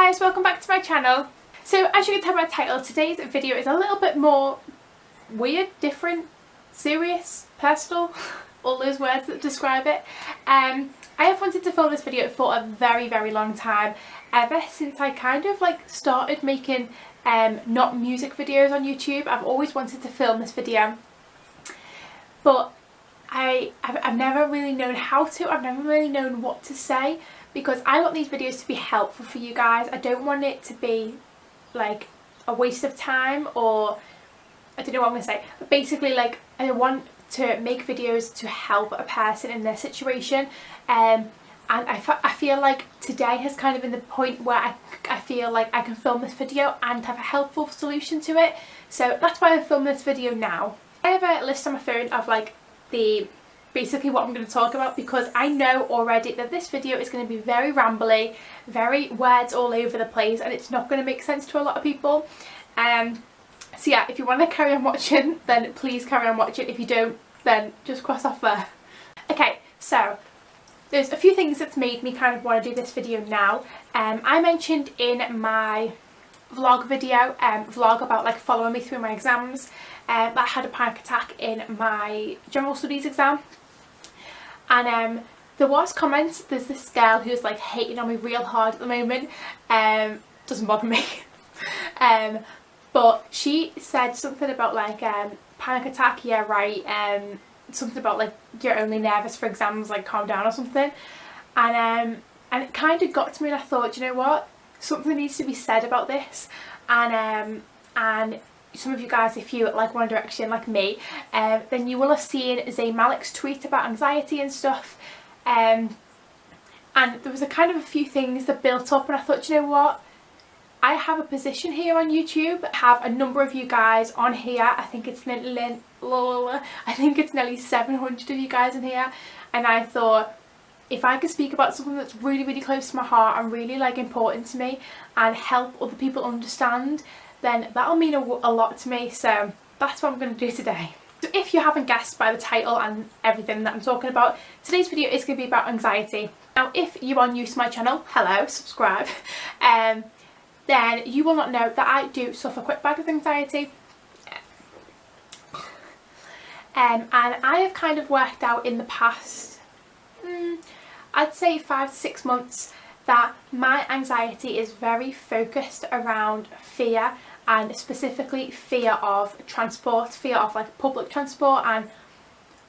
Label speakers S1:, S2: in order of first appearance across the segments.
S1: guys, welcome back to my channel. So as you can tell by the title, today's video is a little bit more weird, different, serious, personal, all those words that describe it. I have wanted to film this video for a very long time, ever since I kind of like started making not music videos on YouTube. I've always wanted to film this video, but I've never really known how to. I've never really known what to say, because I want these videos to be helpful for you guys. I don't want it to be like a waste of time, or I don't know what I'm going to say, but basically like I want to make videos to help a person in their situation, and I feel like today has kind of been the point where I feel like I can film this video and have a helpful solution to it. So that's why I filmed this video now. I have a list on my phone of like basically what I'm going to talk about, because I know already that this video is going to be very rambly, very words all over the place, and it's not going to make sense to a lot of people. So yeah, if you want to carry on watching, then please carry on watching. If you don't, then just cross off there. Okay, so there's a few things that's made me kind of want to do this video now. I mentioned in my vlog video, vlog about like following me through my exams, that I had a panic attack in my general studies exam, and there was comments. There's this girl who's like hating on me real hard at the moment. Doesn't bother me. But she said something about like panic attack, yeah right, something about like you're only nervous for exams, like calm down or something, and it kind of got to me, and I thought, you know what, something needs to be said about this. And some of you guys, if you like One Direction like me, then you will have seen Zayn Malik's tweet about anxiety and stuff, and there was a kind of a few things that built up, and I thought, you know what, I have a position here on YouTube. I have a number of you guys on here. I think it's nearly 700 of you guys in here, and I thought, if I could speak about something that's really close to my heart and really like important to me and help other people understand, then that'll mean a lot to me. So that's what I'm going to do today. So if you haven't guessed by the title and everything that I'm talking about, today's video is going to be about anxiety. Now if you are new to my channel, hello, subscribe. Then you will not know that I do suffer quite bad with anxiety. And I have kind of worked out in the past, I'd say 5 to 6 months, that my anxiety is very focused around fear, and specifically fear of transport, fear of like public transport, and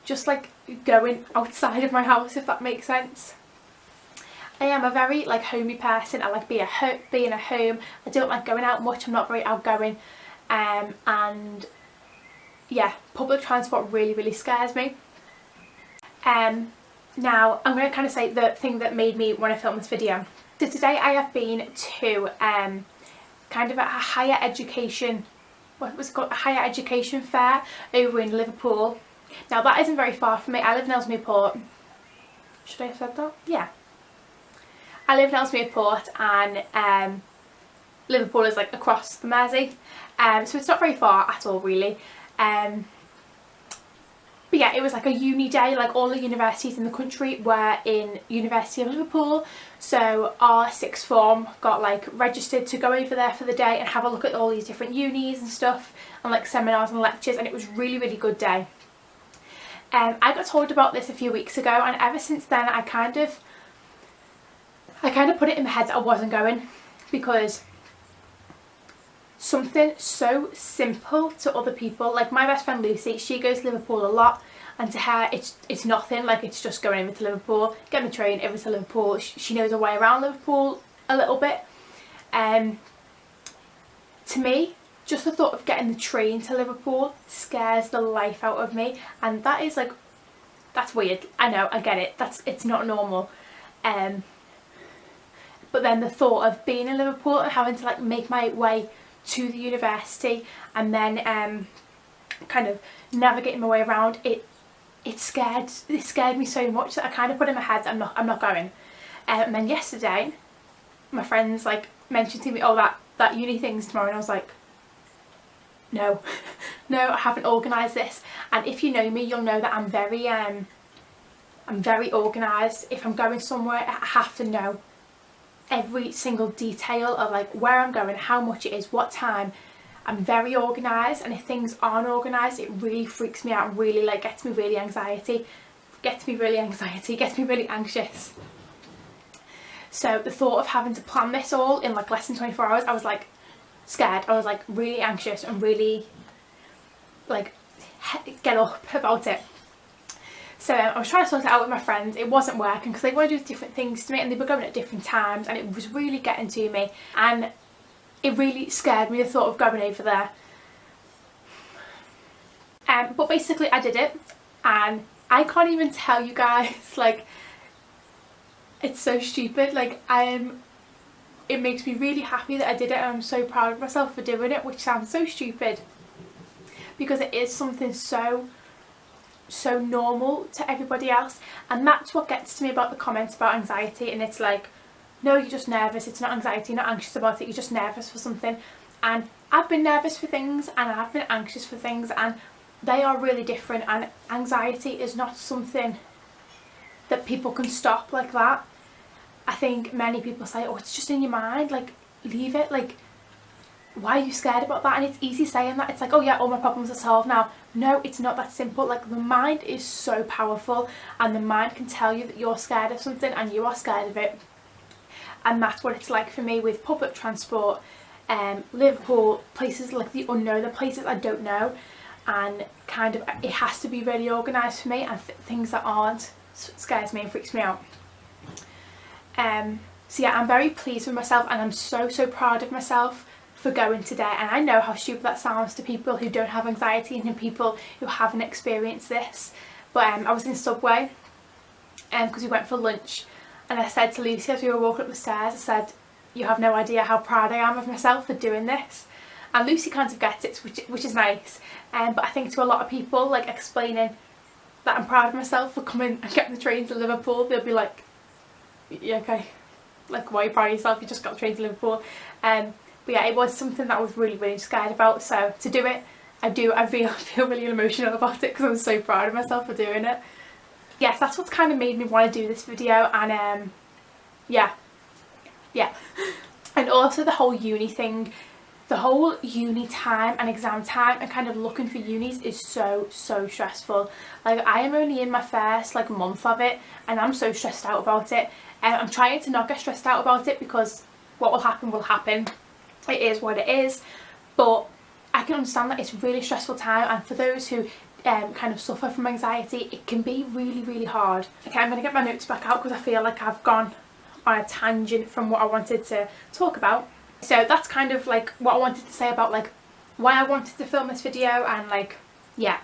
S1: just like going outside of my house, if that makes sense. I am a very like homey person. I like being at home. I don't like going out much. I'm not very outgoing, and yeah, public transport really scares me. Now I'm going to kind of say the thing that made me want to film this video. So today I have been to kind of a higher education, what was it called, a higher education fair over in Liverpool. Now that isn't very far from me. I live in Ellesmere Port. Should I have said that? Yeah. I live in Ellesmere Port, and Liverpool is like across the Mersey, so it's not very far at all really. But yeah, it was like a uni day. Like all the universities in the country were in University of Liverpool, so our sixth form got like registered to go over there for the day and have a look at all these different unis and stuff, and like seminars and lectures, and it was really good day. I got told about this a few weeks ago, and ever since then I kind of put it in my head that I wasn't going, because something so simple to other people, like my best friend Lucy, she goes to Liverpool a lot, and to her it's nothing. Like it's just going over to Liverpool, getting the train over to Liverpool. She knows her way around Liverpool a little bit. To me, just the thought of getting the train to Liverpool scares the life out of me, and that is like, that's weird. I know, I get it. It's not normal. But then the thought of being in Liverpool and having to like make my way to the university, and then kind of navigating my way around, it scared me so much that I kind of put in my head that I'm not going. And then yesterday my friends like mentioned to me, oh that uni thing's tomorrow, and I was like, no I haven't organised this. And if you know me, you'll know that I'm very organised. If I'm going somewhere, I have to know every single detail of like where I'm going, how much it is, what time. I'm very organised, and if things aren't organised, it really freaks me out and really like gets me really anxious. So the thought of having to plan this all in like less than 24 hours, I was like scared. I was like really anxious and really like get up about it. So I was trying to sort it out with my friends. It wasn't working because they wanted to do different things to me, and they were going at different times, and it was really getting to me, and it really scared me, the thought of going over there. But basically I did it, and I can't even tell you guys, like, it's so stupid. Like, it makes me really happy that I did it, and I'm so proud of myself for doing it, which sounds so stupid because it is something so normal to everybody else. And that's what gets to me about the comments about anxiety, and it's like, no, you're just nervous, it's not anxiety, you're not anxious about it, you're just nervous for something. And I've been nervous for things, and I've been anxious for things, and they are really different. And anxiety is not something that people can stop like that. I think many people say, oh, it's just in your mind, like, leave it, like, why are you scared about that? And it's easy saying that. It's like, oh yeah, all my problems are solved now. No, it's not that simple. Like, the mind is so powerful, and the mind can tell you that you're scared of something, and you are scared of it. And that's what it's like for me with public transport, Liverpool, places like the unknown, the places I don't know, and kind of it has to be really organised for me, and things that aren't scares me and freaks me out. So yeah, I'm very pleased with myself, and I'm so proud of myself for going today. And I know how stupid that sounds to people who don't have anxiety and to people who haven't experienced this, but I was in Subway because we went for lunch. And I said to Lucy as we were walking up the stairs, I said, you have no idea how proud I am of myself for doing this. And Lucy kind of gets it, which is nice. But I think to a lot of people, like, explaining that I'm proud of myself for coming and getting the train to Liverpool, they'll be like, yeah, okay, like, why are you proud of yourself? You just got the train to Liverpool. But yeah, it was something that I was really scared about. So to do it, I feel really emotional about it because I'm so proud of myself for doing it. Yes, that's what's kind of made me want to do this video. And yeah. And also the whole uni thing, the whole uni time and exam time and kind of looking for unis is so stressful. Like, I am only in my first like month of it, and I'm so stressed out about it. And I'm trying to not get stressed out about it, because what will happen. It is what it is. But I can understand that it's a really stressful time, and for those who kind of suffer from anxiety, it can be really hard. Okay, I'm going to get my notes back out because I feel like I've gone on a tangent from what I wanted to talk about. So that's kind of like what I wanted to say about like why I wanted to film this video, and like, yeah.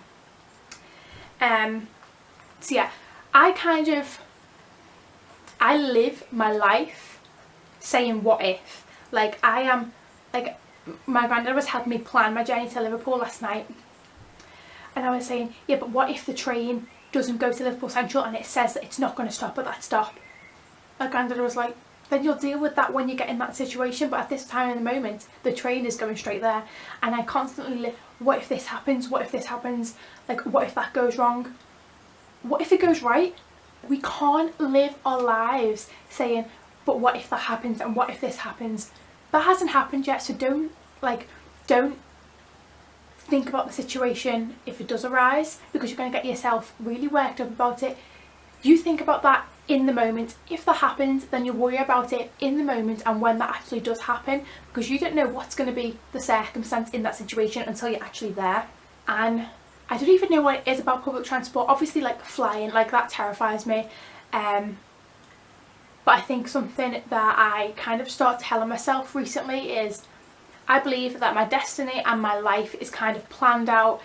S1: So yeah, I live my life saying what if. Like, I am, like, my granddad was helping me plan my journey to Liverpool last night, and I was saying, yeah, but what if the train doesn't go to Liverpool Central and it says that it's not going to stop at that stop? My granddad was like, then you'll deal with that when you get in that situation, but at this time in the moment, the train is going straight there. And I constantly live, what if this happens? What if this happens? Like, what if that goes wrong? What if it goes right? We can't live our lives saying, but what if that happens, and what if this happens? That hasn't happened yet, so don't think about the situation if it does arise, because you're going to get yourself really worked up about it. You think about that in the moment. If that happens, then you worry about it in the moment and when that actually does happen, because you don't know what's going to be the circumstance in that situation until you're actually there. And I don't even know what it is about public transport. Obviously, like flying, like that terrifies me. But I think something that I kind of start telling myself recently is, I believe that my destiny and my life is kind of planned out.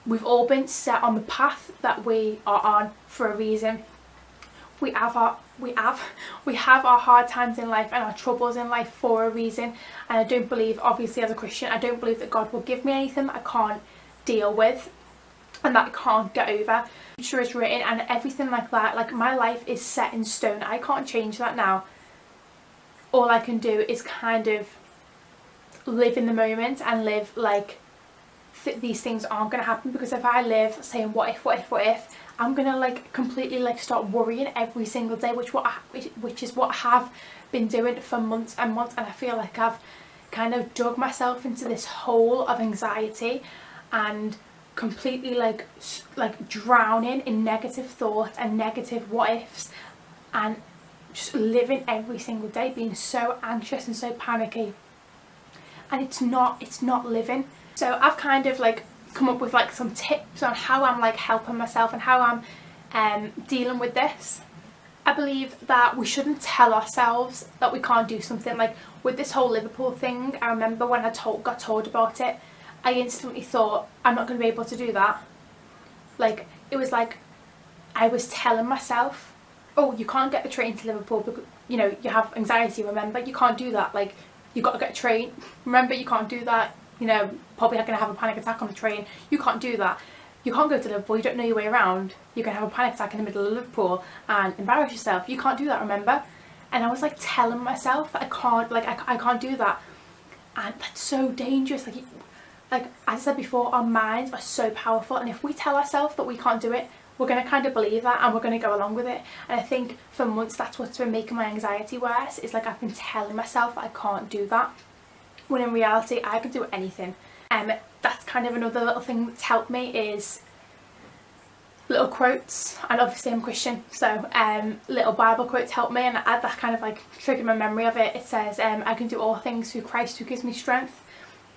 S1: We've all been set on the path that we are on for a reason. We have our hard times in life and our troubles in life for a reason. And I don't believe, obviously as a Christian, I don't believe that God will give me anything that I can't deal with and that I can't get over. The future is written and everything like that. Like, my life is set in stone. I can't change that now. All I can do is kind of live in the moment and live like these things aren't going to happen, because if I live saying what if, I'm gonna like completely like start worrying every single day, which is what I have been doing for months and months, and I feel like I've kind of dug myself into this hole of anxiety and completely like drowning in negative thoughts and negative what ifs, and just living every single day being so anxious and so panicky, and it's not living. So I've kind of like come up with like some tips on how I'm like helping myself and how I'm dealing with this. I believe that we shouldn't tell ourselves that we can't do something. Like with this whole Liverpool thing, I remember when I got told about it, I instantly thought, I'm not going to be able to do that. Like it was like I was telling myself, oh, you can't get the train to Liverpool because, you know, you have anxiety, remember, you can't do that, like you got to get a train, remember, you can't do that, you know, probably going to have a panic attack on the train, you can't do that. You can't go to Liverpool, you don't know your way around, you're going to have a panic attack in the middle of Liverpool and embarrass yourself, you can't do that, remember? And I was like telling myself that I can't do that, and that's so dangerous. Like as I said before, our minds are so powerful, and if we tell ourselves that we can't do it, we're going to kind of believe that and we're going to go along with it. And I think for months that's what's been making my anxiety worse, is like I've been telling myself that I can't do that, when in reality I can do anything. That's kind of another little thing that's helped me, is little quotes, and obviously I'm Christian, so little Bible quotes help me, and that kind of like triggered my memory of it. It says, I can do all things through Christ who gives me strength.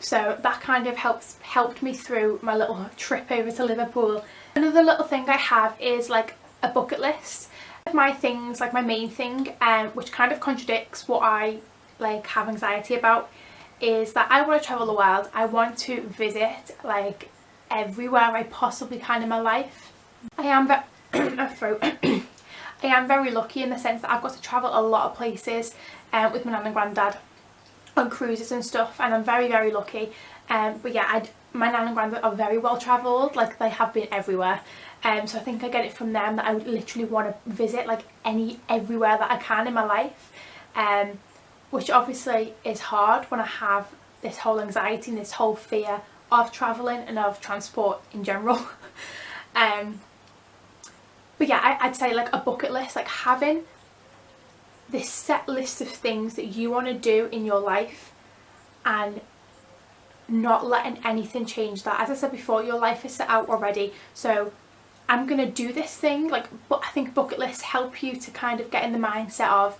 S1: So that kind of helped me through my little trip over to Liverpool. Another little thing I have is like a bucket list of my things, like my main thing, which kind of contradicts what I like have anxiety about, is that I want to travel the world. I want to visit like everywhere I possibly can in my life. I am I am very lucky in the sense that I've got to travel a lot of places with my nan and granddad on cruises and stuff, and I'm very, very lucky. But yeah, my nan and granddad are very well travelled, like they have been everywhere. So I think I get it from them that I would literally want to visit like everywhere that I can in my life. Which obviously is hard when I have this whole anxiety and this whole fear of travelling and of transport in general. But yeah, I'd say like a bucket list, like having this set list of things that you want to do in your life and not letting anything change that. As I said before, your life is set out already, so I'm going to do this thing. Like, but I think bucket lists help you to kind of get in the mindset of,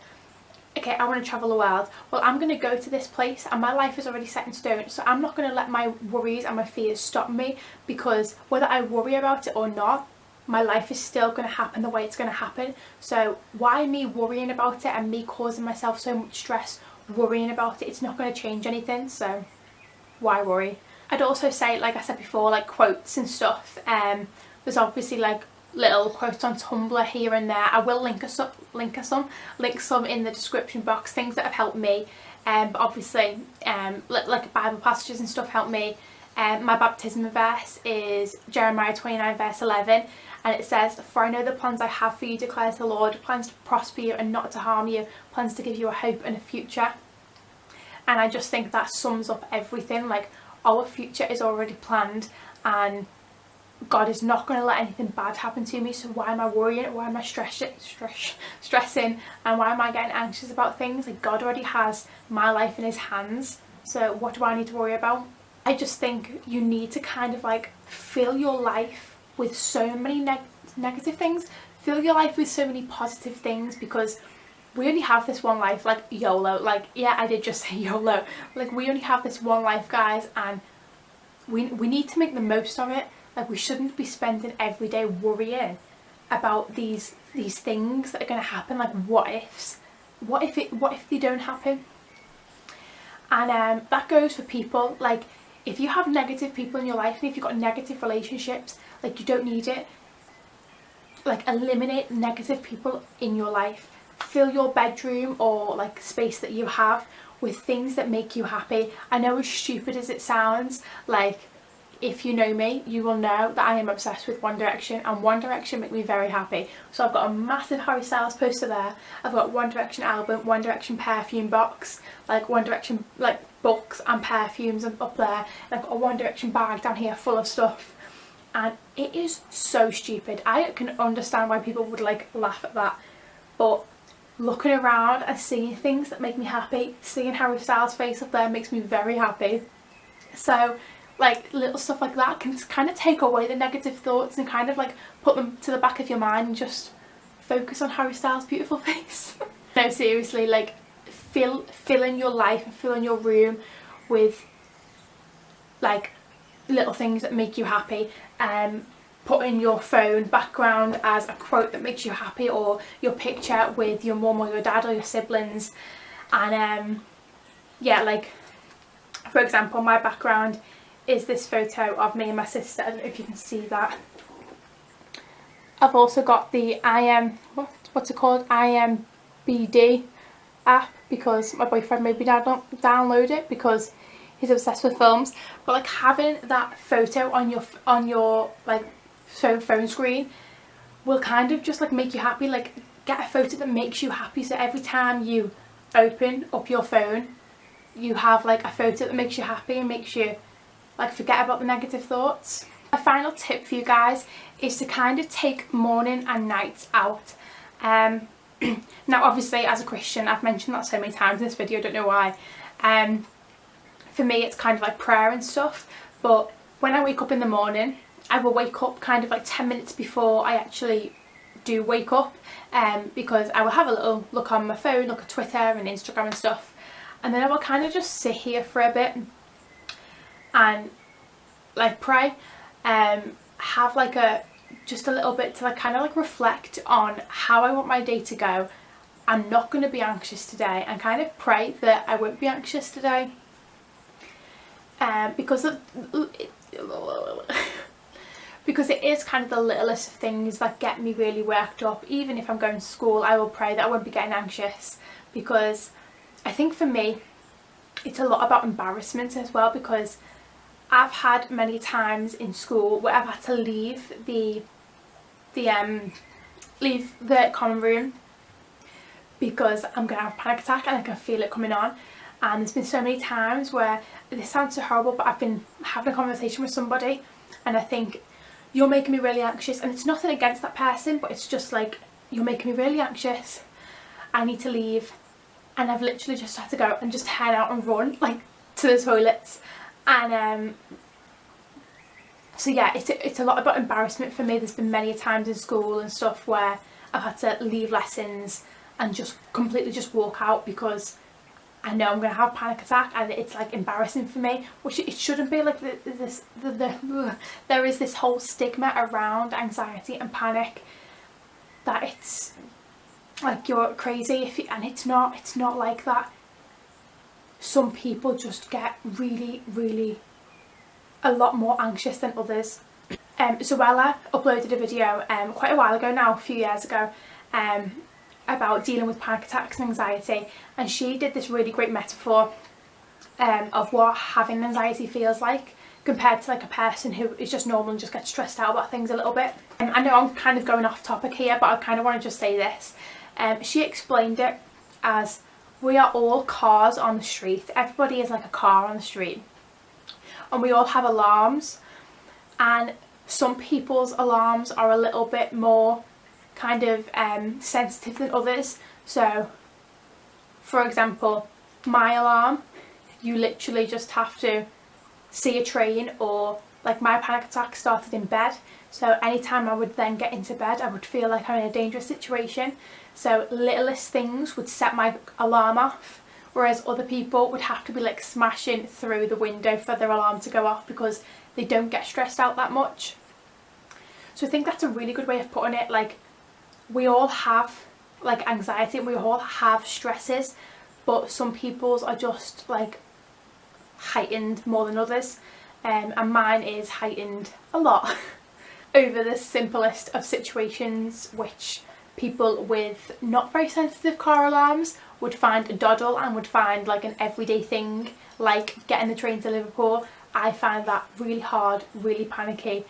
S1: okay, I want to travel the world. Well, I'm going to go to this place and my life is already set in stone, so I'm not going to let my worries and my fears stop me, because whether I worry about it or not, my life is still going to happen the way it's going to happen. So why me worrying about it and me causing myself so much stress worrying about it? It's not going to change anything, so why worry? I'd also say, like I said before, like quotes and stuff. There's obviously like little quotes on Tumblr here and there. I will link some in the description box, things that have helped me. But obviously like Bible passages and stuff help me. My baptism verse is Jeremiah 29 verse 11, and it says, "For I know the plans I have for you, declares the Lord, plans to prosper you and not to harm you, plans to give you a hope and a future." And I just think that sums up everything. Like, our future is already planned, and God is not going to let anything bad happen to me, so why am I worrying? Why am I stressing? And why am I getting anxious about things? Like, God already has my life in his hands, so what do I need to worry about? I just think you need to kind of like fill your life with so many negative things, fill your life with so many positive things, because we only have this one life. Like, YOLO. Like, yeah, I did just say YOLO. Like, we only have this one life, guys, and we need to make the most of it. Like, we shouldn't be spending every day worrying about these things that are going to happen. Like, what ifs? What if they don't happen? And that goes for people. Like, if you have negative people in your life, and if you've got negative relationships, like, you don't need it. Like, eliminate negative people in your life. Fill your bedroom or like space that you have with things that make you happy. I know, as stupid as it sounds, like, if you know me, you will know that I am obsessed with One Direction, and One Direction make me very happy. So I've got a massive Harry Styles poster there. I've got One Direction album, One Direction perfume box, like One Direction like books and perfumes up there, and I've got a One Direction bag down here full of stuff. and it is so stupid. I can understand why people would like laugh at that, but looking around and seeing things that make me happy, seeing Harry Styles' face up there makes me very happy. So like little stuff like that can kind of take away the negative thoughts and kind of like put them to the back of your mind and just focus on Harry Styles' beautiful face. No, seriously, like filling your life and filling your room with like little things that make you happy. Putting your phone background as a quote that makes you happy, or your picture with your mum or your dad or your siblings. And yeah, like for example, my background is this photo of me and my sister. I don't know if you can see that. I've also got the what's it called, IMBD app, because my boyfriend made me download it because he's obsessed with films. But like having that photo on your like phone screen will kind of just like make you happy. Like get a photo that makes you happy, so every time you open up your phone you have like a photo that makes you happy and makes you like forget about the negative thoughts. A final tip for you guys is to kind of take morning and nights out. Now obviously as a Christian, I've mentioned that so many times in this video, I don't know why. For me it's kind of like prayer and stuff, but when I wake up in the morning I will wake up kind of like 10 minutes before I actually do wake up, because I will have a little look on my phone, look at Twitter and Instagram and stuff, and then I will kind of just sit here for a bit and like pray, have like just a little bit to like kind of like reflect on how I want my day to go. I'm not going to be anxious today, and kind of pray that I won't be anxious today, because it is kind of the littlest of things that get me really worked up. Even if I'm going to school, I will pray that I won't be getting anxious, because I think for me it's a lot about embarrassment as well, because I've had many times in school where I've had to leave the common room because I'm going to have a panic attack and I can feel it coming on. And there's been so many times where, this sounds so horrible, but I've been having a conversation with somebody and I think, you're making me really anxious, and it's nothing against that person, but it's just like, you're making me really anxious, I need to leave. And I've literally just had to go and just head out and run like to the toilets. And so yeah, it's a lot about embarrassment for me. There's been many times in school and stuff where I've had to leave lessons and just completely just walk out because I know I'm going to have a panic attack, and it's like embarrassing for me, which it shouldn't be. Like there is this whole stigma around anxiety and panic that it's like you're crazy and it's not like that. Some people just get really a lot more anxious than others. So Ella uploaded a video quite a while ago now, a few years ago, about dealing with panic attacks and anxiety, and she did this really great metaphor of what having anxiety feels like compared to like a person who is just normal and just gets stressed out about things a little bit. I know I'm kind of going off topic here, but I kind of want to just say this. She explained it as, we are all cars on the street. Everybody is like a car on the street, and we all have alarms, and some people's alarms are a little bit more kind of sensitive than others. So for example, my alarm, you literally just have to see a train, or like my panic attack started in bed, so anytime I would then get into bed I would feel like I'm in a dangerous situation. So littlest things would set my alarm off, whereas other people would have to be like smashing through the window for their alarm to go off because they don't get stressed out that much. So I think that's a really good way of putting it. Like, we all have like anxiety and we all have stresses, but some people's are just like heightened more than others, and mine is heightened a lot over the simplest of situations, which people with not very sensitive car alarms would find a doddle and would find like an everyday thing, like getting the train to Liverpool. I find that really hard, really panicky,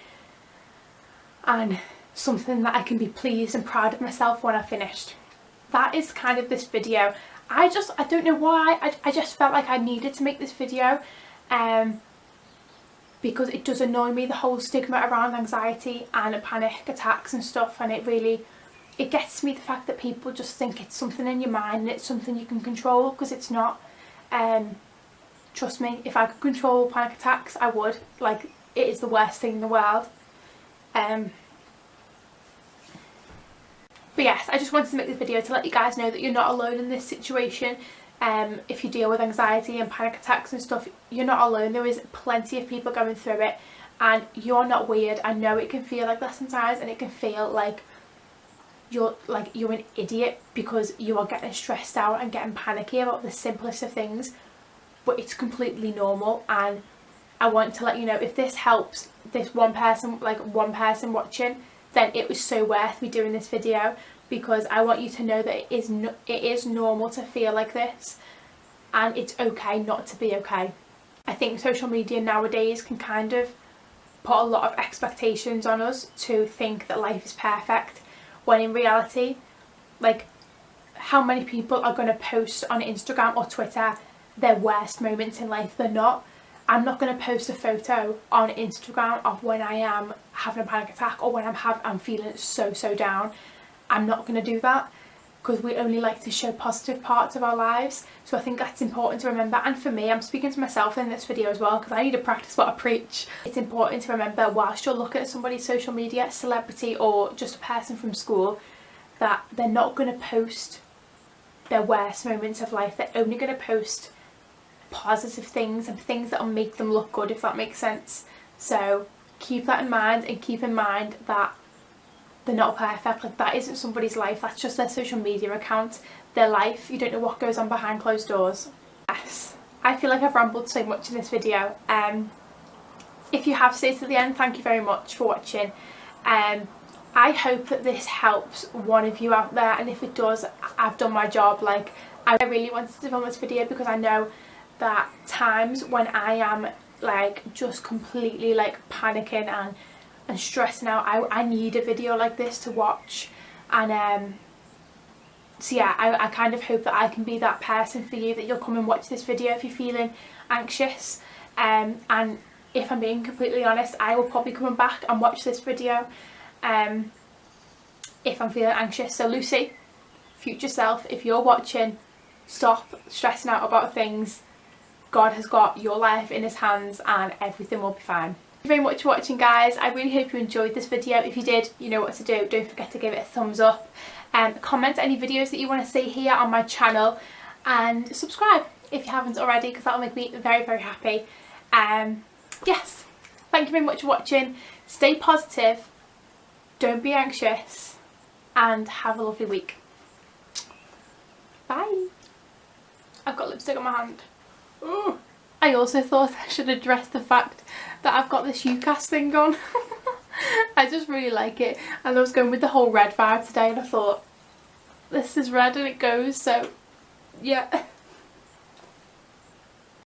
S1: and something that I can be pleased and proud of myself when I finished. That is kind of this video. I don't know why, I just felt like I needed to make this video. because it does annoy me, the whole stigma around anxiety and panic attacks and stuff, and it gets me, the fact that people just think it's something in your mind and it's something you can control, because it's not. Trust me, if I could control panic attacks, I would. Like, it is the worst thing in the world. But yes, I just wanted to make this video to let you guys know that you're not alone in this situation. If you deal with anxiety and panic attacks and stuff, you're not alone. There is plenty of people going through it, and you're not weird. I know it can feel like that sometimes, and it can feel like you're an idiot because you are getting stressed out and getting panicky about the simplest of things, but it's completely normal. And I want to let you know, if this helps this one person watching, then it was so worth me doing this video, because I want you to know that it is normal to feel like this, and it's okay not to be okay. I think social media nowadays can kind of put a lot of expectations on us to think that life is perfect, when in reality, like, how many people are going to post on Instagram or Twitter their worst moments in life? They're not. I'm not going to post a photo on Instagram of when I am having a panic attack or when I'm feeling so down. I'm not going to do that, because we only like to show positive parts of our lives. So I think that's important to remember. And for me, I'm speaking to myself in this video as well, because I need to practice what I preach. It's important to remember, whilst you're looking at somebody's social media, celebrity or just a person from school, that they're not going to post their worst moments of life. They're only going to post positive things and things that'll make them look good, if that makes sense. So keep that in mind, and keep in mind that they're not perfect. Like, that isn't somebody's life, that's just their social media account. Their life, you don't know what goes on behind closed doors. Yes, I feel like I've rambled so much in this video. If you have stayed to the end, thank you very much for watching. I hope that this helps one of you out there, and if it does, I've done my job. Like, I really wanted to film this video because I know that times when I am like just completely like panicking and stressing out, I need a video like this to watch. And so yeah, I kind of hope that I can be that person for you, that you'll come and watch this video if you're feeling anxious. And if I'm being completely honest, I will probably come back and watch this video if I'm feeling anxious. So Lucy, future self, if you're watching, stop stressing out about things. God has got your life in his hands and everything will be fine. Thank you very much for watching, guys. I really hope you enjoyed this video. If you did, you know what to do. Don't forget to give it a thumbs up. Comment any videos that you want to see here on my channel, and subscribe if you haven't already, because that'll make me very happy. Yes, thank you very much for watching. Stay positive, don't be anxious, and have a lovely week. Bye. I've got lipstick on my hand. Ooh. I also thought I should address the fact that I've got this UCAS thing on. I just really like it, and I was going with the whole red vibe today, and I thought, this is red and it goes, so yeah.